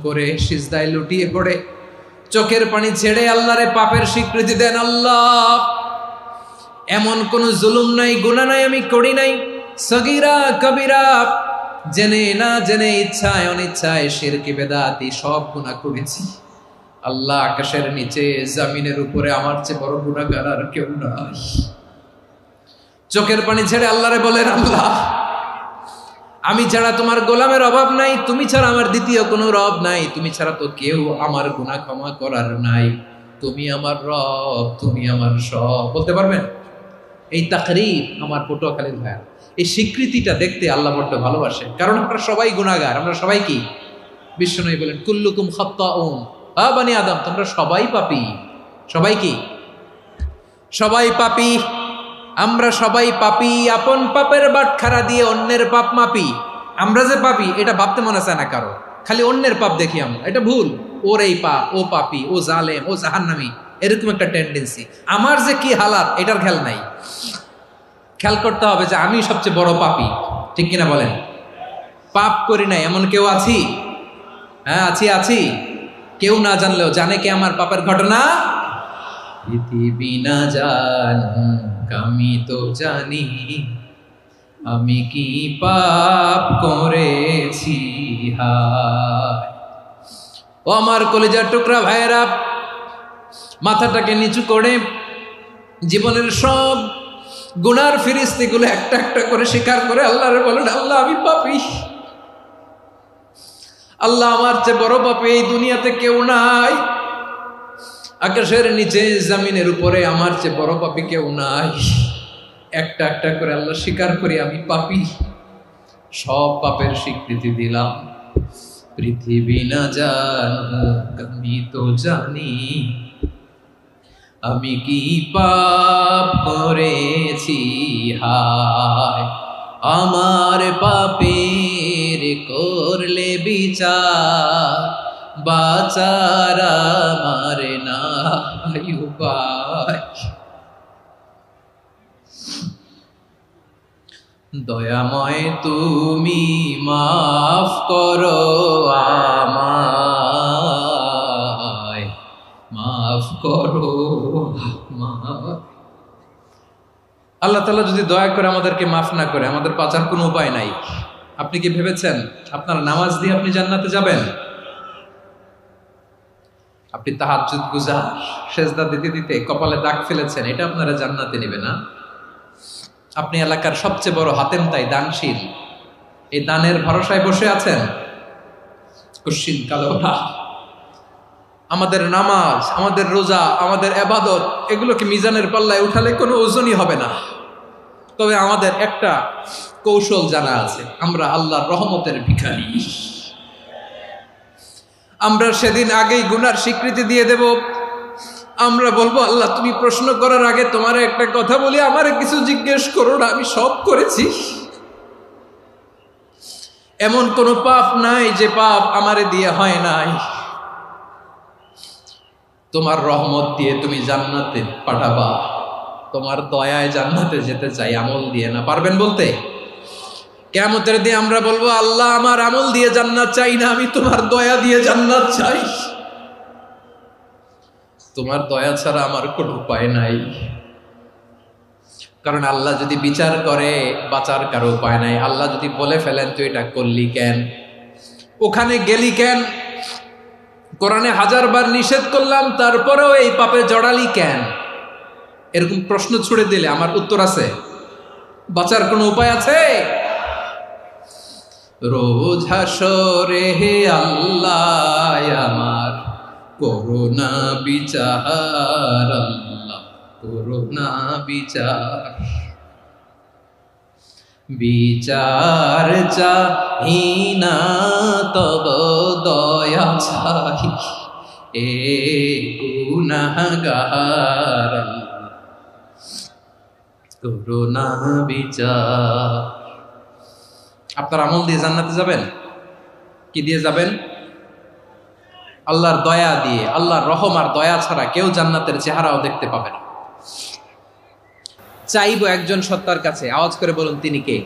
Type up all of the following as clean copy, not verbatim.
করে সিজদায় লুটিয়ে পড়ে চোখের পানি ছেড়ে আল্লাহরে পাপের স্বীকৃতি দেন। আল্লাহ, এমন কোন জুলুম নাই, গুনাহ নাই আমি করি নাই, সগীরা কবিরা, জেনে না জেনে, ইচ্ছায় অনিচ্ছায়, শিরকি বেদাতি সব গুনাহ করেছি। আল্লাহ, আকাশের নিচে জমিনের উপরে আমার চেয়ে বড় গুনাহগার আর কেউ নাই। চোখের পানি ছেড়ে আল্লাহরে বলেন, আল্লাহ, আমি ছাড়া তোমার গোলামের অভাব নাই, তুমি ছাড়া আমার দ্বিতীয় কোনো রব নাই, তুমি ছাড়া তো কেউ আমার গুনাহ ক্ষমা করার নাই, তুমি আমার রব, তুমি আমার সব। বলতে পারবেন? এই তাকরীর আমার পটুয়াখালীর ভাইয়া, এই স্বীকৃতিটা দেখতে আল্লাহ বড্ড ভালোবাসে, কারণ আমরা সবাই গুনাহগার। আমরা সবাই কি? বিশ্বনবী বলেন, কুল্লুকুম খাত্তাউন, বানি আদম, তোমরা সবাই পাপী। সবাই কি? সবাই পাপী। আমরা সবাই পাপী। আপন পাপের বাটখারা দিয়ে অন্যের পাপ মাপি। আমরা যে পাপী এটা ভাবতে মনে চায় না কারো, খালি অন্যের পাপ দেখি আমরা। এটা ভুল। ওর এই পাপ, ও পাপী, ও জালেম, ও জাহান্নামী, এরকম একটা টেন্ডেন্সি। আমার যে কি হালাত এটার খেয়াল নাই। খেয়াল করতে হবে যে আমি সবচেয়ে বড় পাপী, ঠিক কিনা বলেন? পাপ করি নাই এমন কেউ আছি? হ্যাঁ, আছি। কেউ না জানলেও জানে কে আমার পাপের ঘটনা? পৃথিবী না জানুক আমি তো জানি, আমি কি পাপ করেছি। হায় ও আমার কলিজার টুকরা ভাইয়েরা, মাথাটাকে নিচু করে জীবনের সব গুনার ফিরিস্তিগুলো একটা একটা করে স্বীকার করে আল্লাহরে বলেন, আল্লাহ, আমি পাপী। আল্লাহ, আমার চেয়ে বড় পাপী এই দুনিয়াতে কেউ নাই। আকাশের নিচে জমিনের উপরে আমার চেয়ে বড় পাপী কেউ নাই। একটা একটা করে আল্লাহ স্বীকার করি আমি পাপী। সব পাপের স্বীকৃতি দিলাম। পৃথিবী না জানুক আমি তো জানি, আমি কি পাপ করেছি। হায় আমার পাপের করলে বিচার, বাঁচার আমার নাই উপায়। দয়াময় তুমি মাফ করো আমায়, মাফ করো আমায়। আল্লাহ তাআলা যদি দয়া করে আমাদেরকে মাফ না করে, আমাদের বাঁচার কোনো উপায় নাই। আপনি কি ভেবেছেন আপনার নামাজ দিয়ে আপনি জান্নাতে যাবেন? আপনি তাহাজ্জুদ গুজার, সেজদা দিতে দিতে কপালে দাগ ফেলেছেন, এটা আপনারা জান্নাতে নেবে না। আপনি এলাকার সবচেয়ে বড় হাতেম তাই, দানশীল, এই দানের ভরসায় বসে আছেন, কশিন কালো না। আমাদের নামাজ, আমাদের রোজা, আমাদের ইবাদত, এগুলোকে মিজানের পাল্লায় উঠালে কোনো ওজনই হবে না। তবে আমাদের একটা কৌশল জানা আছে, আমরা আল্লাহর রহমতের ভিখারি। আমরা সেদিন আগেই গুনার স্বীকৃতি দিয়ে দেব। আমরা বলবো, আল্লাহ, তুমি প্রশ্ন করার আগে তোমার একটা কথা বলি, আমারে কিছু জিজ্ঞেস করো না, আমি সব করেছি। এমন কোন পাপ নাই যে পাপ আমারে দিয়ে হয় নাই। তোমার রহমত দিয়ে তুমি জান্নাতে পাঠাবা, তোমার দয়ায় জান্নাতে যেতে চাই, আমল দিয়ে না। পারবেন বলতে? কিয়ামতের দিন আমরা বলবো, আল্লাহ, আমার আমল দিয়ে জান্নাত চাই না, আমি তোমার দয়া দিয়ে জান্নাত চাই। তোমার দয়া ছাড়া আমার কোনো উপায় নাই। কারণ আল্লাহ যদি বিচার করে, বাঁচার কারো উপায় নাই। আল্লাহ যদি বলে ফেলেন তুই এটা করলি কেন, ওখানে গেলি কেন, কোরআনে 1000 বার নিষেধ করলাম তারপরেও এই পাপে জড়ালি কেন, এরকম প্রশ্ন ছুড়ে দিলে আমার উত্তর আছে? বাঁচার কোনো উপায় আছে? রোজ হাসরে হে আল্লাহ আমার করুণা বিচার, আল্লাহ করুণা বিচার। বিচার চাহি না তব দয়া চাই, এ গুনাহগার, আল্লাহ করুণা বিচার। আপনার আমল দিয়ে জান্নাতে যাবেন? কি দিয়ে যাবেন? আল্লাহর দয়া দিয়ে। আল্লাহর রহম আর দয়া ছাড়া কেউ জান্নাতের চেহারাও দেখতে পাবে না। চাইবো একজন সত্তার কাছে, আওয়াজ করে বলুন তিনি কে?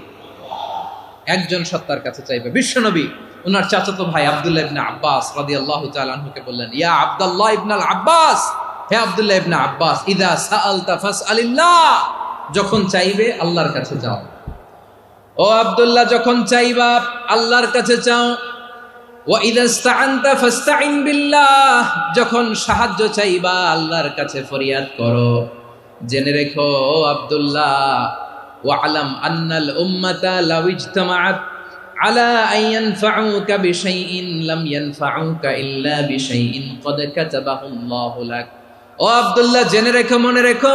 একজন সত্তার কাছে চাইবে, বিশ্বনবী ওনার চাচাতো ভাই আব্দুল্লাহ ইবনে আব্বাস রাদিয়াল্লাহু তাআলা আনহুকে বললেন, ইয়া আব্দুল্লাহ ইবনে আব্বাস, হে আব্দুল্লাহ ইবনে আব্বাস, ইযা সাআলতা ফাসআলিল্লাহ, যখন চাইবে আল্লাহর কাছে যাও। ও আব্দুল্লাহ, যখন চাইবা আল্লাহর কাছে চাও। ওয়া ইযা ইসতাআনতা ফাসতাইন বিল্লাহ, যখন সাহায্য চাইবা আল্লাহর কাছে ফরিয়াদ করো। জেনে রেখো ও আব্দুল্লাহ, ওয়া'লাম আন্নাল উম্মাতা লাউ ইজতামাআত আলা আন ইয়ানফাউকা বিশাইইন লাম ইয়ানফাউকা ইল্লা বিশাইইন ক্বাদ কাতাবাহু আল্লাহু লাক। ও আব্দুল্লাহ, জেনে রেখো, মনে রেখো,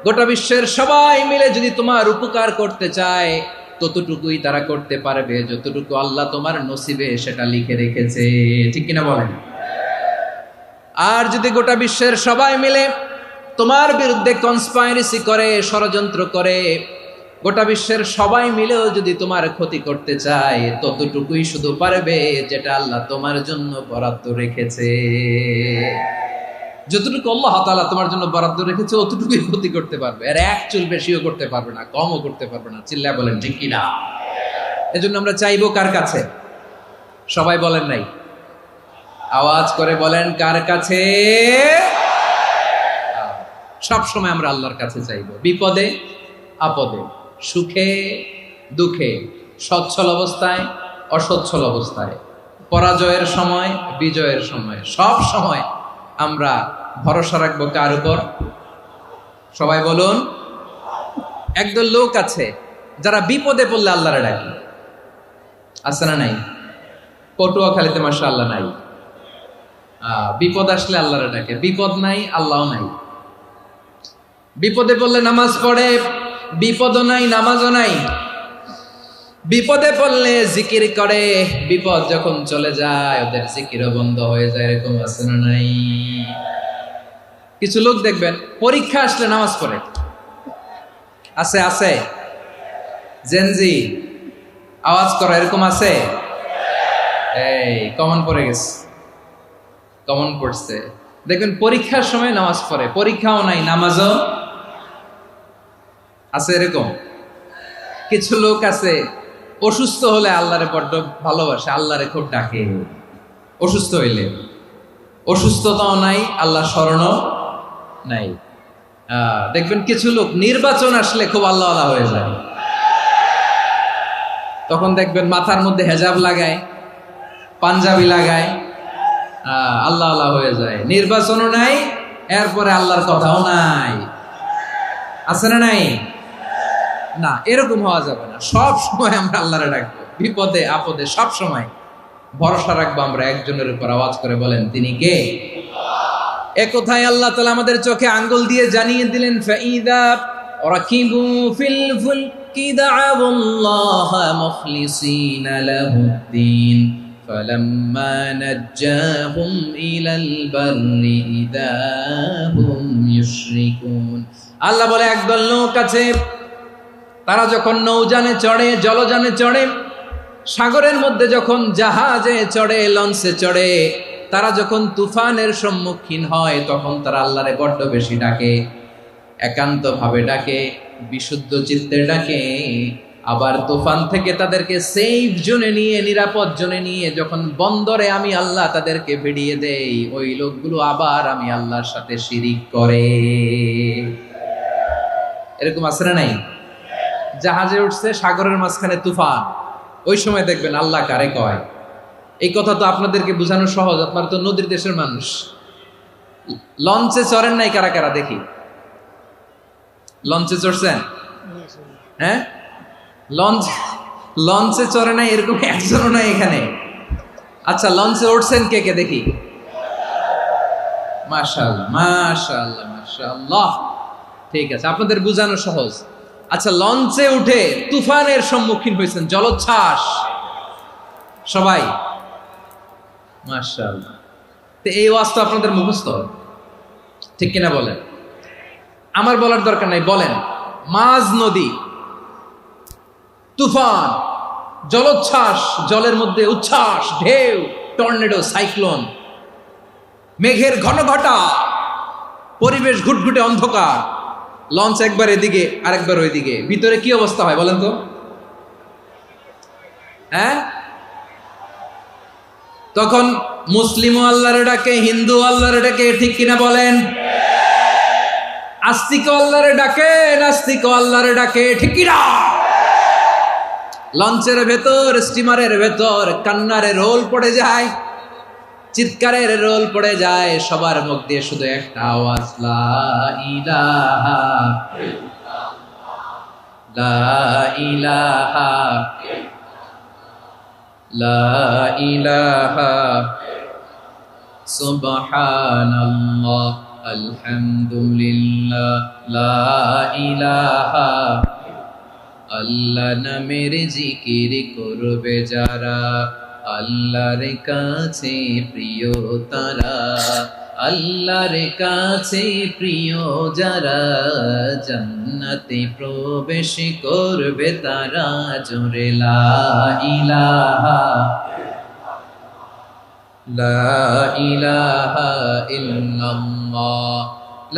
গোটা বিশ্বের সবাই মিলে যদি তোমার উপকার করতে চায় ততটুকুই তারা করতে পারবে যতটুকু আল্লাহ তোমার নসিবে সেটা লিখে রেখেছে। ঠিক কিনা বলেন? আর যদি গোটা বিশ্বের সবাই মিলে তোমার বিরুদ্ধে কনস্পাইরেসি করে, ষড়যন্ত্র করে, গোটা বিশ্বের সবাই মিলেও যদি তোমার ক্ষতি করতে চায় ততটুকুই শুধু পারবে যেটা আল্লাহ তোমার জন্য বরাদ্দ রেখেছে। যতটুকু আল্লাহ তাআলা তোমার জন্য বরাদ্দ রেখেছে অতটুকুই ক্ষতি করতে পারবে, আর এক চুল বেশিও করতে পারবে না, কমও করতে পারবে না। চিল্লায় বলেন ঠিক কিনা? এজন্য আমরা চাইবো কার কাছে? সবাই বলেন নাই, আওয়াজ করে বলেন কার কাছে? সব সময় আমরা আল্লাহর কাছে চাইবো, বিপদে আপদে, সুখে দুঃখে, সচ্ছল অবস্থায় অসচ্ছল অবস্থায়, পরাজয়ের সময় বিজয়ের সময়, সব সময় আমরা ভরসা রাখবো কার উপর? সবাই বলুন। একদল লোক আছে যারা বিপদে পড়লে আল্লাহরে ডাকে, আছে না নাই? পটুয়াখালীতে মাশাআল্লাহ নাই। বিপদ আসলে আল্লাহরে ডাকে, বিপদ নাই আল্লাহও নাই। বিপদে পড়লে নামাজ পড়ে, বিপদও নাই নামাজও নাই। বিপদে পড়লে জিকির করে, বিপদ যখন চলে যায় ওদের জিকিরও বন্ধ হয়ে যায়। এরকম আছে না নাই? কিছু লোক দেখবেন পরীক্ষা আসলে নামাজ পড়ে, আছে আছে। জেনজি আওয়াজ করো, এরকম আছে? এই কমন পড়ে গেছে, কমন পড়ছে। দেখবেন পরীক্ষার সময় নামাজ পড়ে, পরীক্ষাও নাই নামাজও আছে। এরকম কিছু লোক আছে অসুস্থ হলে আল্লাহরে বড্ড ভালোবাসে, আল্লাহরে খুব ডাকে। অসুস্থ হইলে অসুস্থতাও নাই, আল্লাহ স্মরণও নাই। দেখবেন কিছু লোক নির্বাচন আসলে খুব আল্লাহওয়ালা হয়ে যায়, তখন দেখবেন মাথার মধ্যে হেজাব লাগায়, পাঞ্জাবি লাগায়, আল্লাহওয়ালা হয়ে যায়। নির্বাচনও নাই, এরপরে আল্লাহর কথাও নাই। আছে না নাই? না, এরকম হওয়া যাবে না। সব সময় আমরা আল্লাহরে ডাকবো, বিপদে আপদে সব সময় ভরসা রাখবো আমরা একজনের উপর। আওয়াজ করে বলেন তিনি কে? এ কথায় আল্লাহ তাআলা আমাদের চোখে আঙ্গুল দিয়ে জানিয়ে দিলেন, ফাইদা রাকিবু ফিল ফুলকি দা'আউল্লাহা মুখলিসিনা লাহুদ্দিন ফালাম্মা নাজ্জাহুম ইলাল বাররি ইযা হুম ইউশরিকুন। আল্লাহ বলে একদল লোক আছে, তারা যখন নৌযানে চড়ে, জলযানে চড়ে, সাগরের মধ্যে যখন জাহাজে চড়ে, লঞ্চে চড়ে, তারা যখন তুফানের সম্মুখীন হয় তখন তারা আল্লাহরে বড্ড বেশি ডাকে, একান্ত ভাবে ডাকে, বিশুদ্ধ চিত্তে ডাকে। আবার তুফান থেকে তাদেরকে সেফ জোনে নিয়ে, নিরাপদ জোনে নিয়ে যখন বন্দরে আমি আল্লাহ তাদেরকে ভিড়িয়ে দেই, ওই লোকগুলো আবার আমি আল্লাহর সাথে শিরিক করে। এরকম আছে না নাই? জাহাজে উঠছে, সাগরের মাঝখানে তুফান, ওই সময় দেখবেন আল্লাহ কারে কয়। এই কথা তো আপনাদেরকে বোঝানো সহজ, আপনারা তো নদীর দেশের মানুষ। লঞ্চে চড়েন নাই কারা কারা? দেখি, লঞ্চে চড়ছেন? হ্যাঁ, লঞ্চে চড়ে নাই এরকম একজনও নাই এখানে। আচ্ছা, লঞ্চে উঠছেন কে কে? দেখি। মাশাআল্লাহ মাশাআল্লাহ মাশাআল্লাহ, ঠিক আছে, আপনাদের বোঝানো সহজ। আচ্ছা, লঞ্চে উঠে তুফানের সম্মুখীন হয়েছেন, জলোচ্ছ্বাস, সবাই? মাশাআল্লাহ। তো এই ওয়াজ তো আপনাদের মুখস্থ, ঠিক কিনা বলেন? আমার বলার দরকার নাই, বলেন। মাঝ নদী, তুফান, জলোচ্ছ্বাস, জলের মধ্যে উচ্ছ্বাস, ঢেউ, টর্নেডো, সাইক্লোন, মেঘের ঘনঘটা, পরিবেশ ঘুটঘুটে অন্ধকার, লঞ্চ একবার এদিকে আরেকবার ওইদিকে, ভিতরে কি অবস্থা হয় বলেন তো? হ্যাঁ, তখন মুসলিমও আল্লাহর ডাকে, হিন্দু আল্লাহর ডাকে, ঠিক কিনা বলেন? আস্তিক আল্লাহর ডাকে, নাস্তিক আল্লাহর ডাকে, ঠিক কিনা? লঞ্চের ভেতর, স্টিমারের ভেতর কান্নারে রোল পড়ে যায়, চিৎকারের রোল পড়ে যায়, সবার মুখ দিয়ে শুধু একটা আওয়াজ, লা ইলাহা লা ইলাহা লা ইলাহা সুবহানাল্লাহ আলহামদুলিল্লাহ লা ইলাহা। আল্লাহ নামের জিকির করবে যারা, আল্লাহর কাছে প্রিয় তারা, আল্লাহর কাছে প্রিয় যারা, জান্নাতে প্রবেশ করবে তারা, জোরে লা ইলাহা লা ইলাহা ইল্লাল্লাহ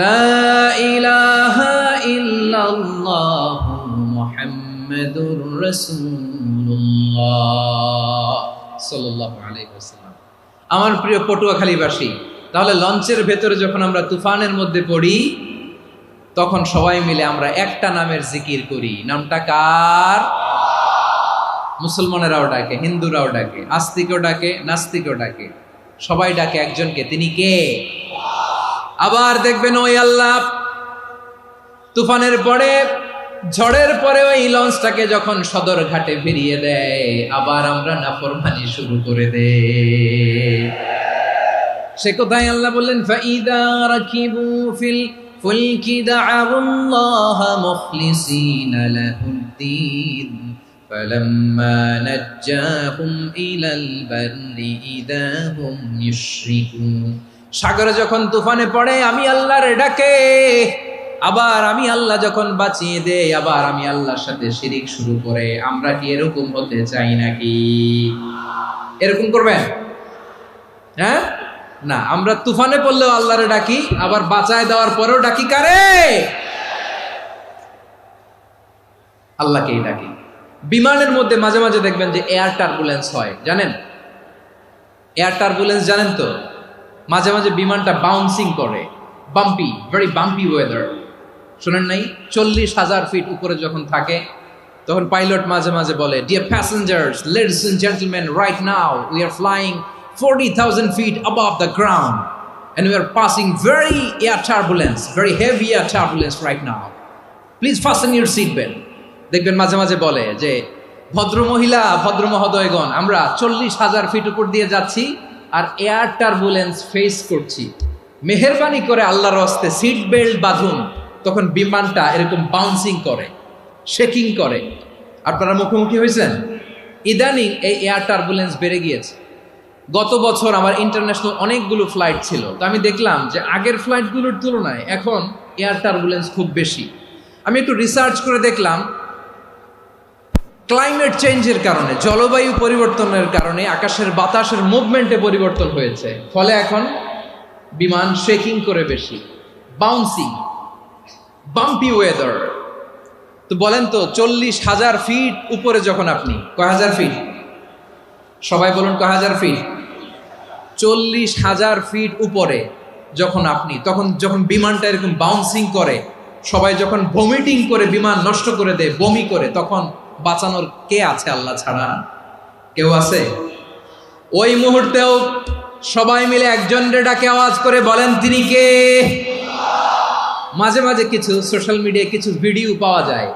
লা ইলাহা ইল্লাল্লাহ মুহাম্মাদুর রাসূলুল্লাহ সাল্লাল্লাহু আলাইহি ওয়াসাল্লাম। আমার প্রিয় পটুয়াখালীবাসী, তাহলে লঞ্চের ভেতরে যখন আমরা তুফানের মধ্যে পড়ি, তখন সবাই মিলে আমরা একটা নামের জিকির করি। নামটা কার? মুসলমানেরাও ডাকে, হিন্দুরাও ডাকে, আস্তিকও ডাকে, নাস্তিকও ডাকে, সবাই ডাকে একজনকে। তিনি কে? আবার দেখবেন ওই আল্লাহ তুফানের পরে, ঝড়ের পরে ওই লঞ্চটাকে যখন সদর ঘাটে ফিরিয়ে দেয়, আবার আমরা নাফরমানি শুরু করে দেই। সে কোথায় আল্লাহ বললেন, ফাইদা রাকিবু ফিল ফুলকি দা'আউল্লাহ মুখলিসিনা লাহুদ্দিন ফালাম্মা নাজ্জাহুম ইলাল বাররি ইযা হুম ইউশরিকুন। সাগরে যখন তুফানে পড়ে আমি আল্লাহর ডাকে, আবার আমি আল্লাহ যখন বাঁচিয়ে দেই, আবার আমি আল্লাহর সাথে শিরিক শুরু করে। আমরা কি এরকম হতে চাই নাকি? এরকম করবেন? হ্যাঁ না, আমরা তুফানে পড়লেও আল্লাহরে ডাকি, আবার বাঁচায় দেওয়ার পরেও ডাকি কারে? আল্লাহকেই ডাকি। বিমানের মধ্যে মাঝে মাঝে দেখবেন যে এয়ার টার্বুলেন্স হয়, জানেন? এয়ার টার্বুলেন্স জানেন তো? মাঝে মাঝে বিমানটা বাউন্সিং করে, বাম্পি, ভেরি বাম্পি ওয়েদার। শোনেন নাই? 40,000 ফিট উপরে যখন থাকে, তখন পাইলট মাঝে মাঝে বলে, dear passengers, ladies and gentleman, right now we are flying 40,000 feet above the ground and we are passing very heavy air turbulence right now. Please fasten your seat belt. দেখবেন মাঝে মাঝে বলে যে, ভদ্র মহিলা, ভদ্র মহোদয়গণ, আমরা 40,000 ফিট উপর দিয়ে যাচ্ছি আর এয়ার টার্বুলেন্স ফেস করছি, মেহেরবানি করে আল্লাহর হস্তে সিট বেল্ট বাঁধুন। তখন বিমানটা এরকম বাউন্সিং করে, শেকিং করে। আপনারা মুখোমুখি হয়েছেন? ইদানিং এই এয়ার টার্বুলেন্স বেড়ে গিয়েছে। গত বছর আমার ইন্টারন্যাশনাল অনেকগুলো ফ্লাইট ছিল, তো আমি দেখলাম যে আগের ফ্লাইটগুলোর তুলনায় এখন এয়ার টার্বুলেন্স খুব বেশি। আমি একটু রিসার্চ করে দেখলাম, ক্লাইমেট চেঞ্জের কারণে, জলবায়ু পরিবর্তনের কারণে আকাশের বাতাসের মুভমেন্টে পরিবর্তন হয়েছে, ফলে এখন বিমান শেকিং করে বেশি, বাউন্সিং, বাম্পি ওয়েদার। তো বলেন তো, 40,000 ফিট উপরে যখন আপনি, কয় হাজার ফিট? সবাই বলুন কয় হাজার ফিট? 40,000 ফিট উপরে যখন আপনি, তখন যখন বিমানটা এরকম বাউন্সিং করে, সবাই যখন ভমিটিং করে বিমান নষ্ট করে দেয়, বমি করে, তখন বাঁচানোর কে আছে আল্লাহ ছাড়া? কেউ আছে? ওই মুহূর্তেও সবাই মিলে একজনের ডাকে আওয়াজ করে বলেন, তিনি কে? মাঝে মাঝে কিছু সোশ্যাল মিডিয়ায় কিছু ভিডিও পাওয়া যায়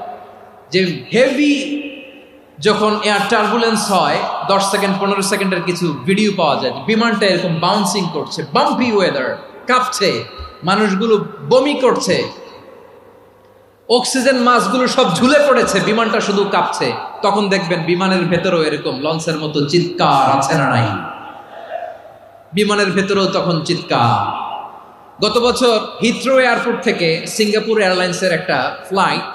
যে হেভি যখন এয়ার টার্বুলেন্স হয়, 10 সেকেন্ড 15 সেকেন্ডের কিছু ভিডিও পাওয়া যায়, বিমানটা এরকম বাউন্সিং করছে, বাম্পি ওয়েদার, কাঁপছে, মানুষগুলো বমি করছে, অক্সিজেন মাস্কগুলো সব ঝুলে পড়েছে, বিমানটা শুধু কাঁপছে। তখন দেখবেন বিমানের ভেতরেও এরকম লঞ্চের মতো চিৎকার আছে না নাই? বিমানের ভেতরেও তখন চিৎকার। গত বছর হিথ্রো এয়ারপোর্ট থেকে সিঙ্গাপুর এয়ারলাইন্সের একটা ফ্লাইট,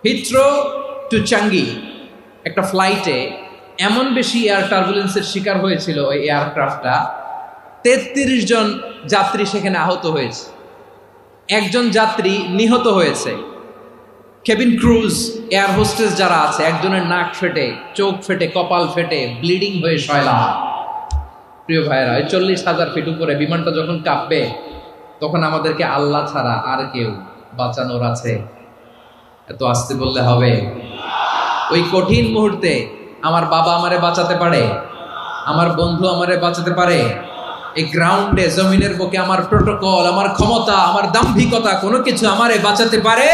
হিথ্রো টু চাঙ্গি, একটা ফ্লাইটে এমন বেশি এয়ার টার্বুলেন্সের শিকার হয়েছিল ওই এয়ারক্রাফটটা, 33 জন যাত্রী সেখানে আহত হয়েছে, একজন যাত্রী নিহত হয়েছে। কেবিন ক্রুজ, এয়ার হোস্টেস যারা আছে, একজনের নাক ফেটে, চোখ ফেটে, কপাল ফেটে, ব্লিডিং হয়ে শয়লা। প্রিয় ভাইয়েরা, 40,000 ফিট উপরে বিমানটা যখন কাঁপবে, তখন আমাদেরকে আল্লাহ ছাড়া আর কেউ বাঁচানোর আছে? এত আস্তে বললে হবে? ওই কঠিন মুহূর্তে আমার বাবা আমারে বাঁচাতে পারে, আমার বন্ধু আমারে বাঁচাতে পারে। এই গ্রাউন্ডে, জমিনের বুকে আমার প্রোটোকল, আমার ক্ষমতা, আমার দাম্ভিকতা কোনো কিছু আমারে বাঁচাতে পারে?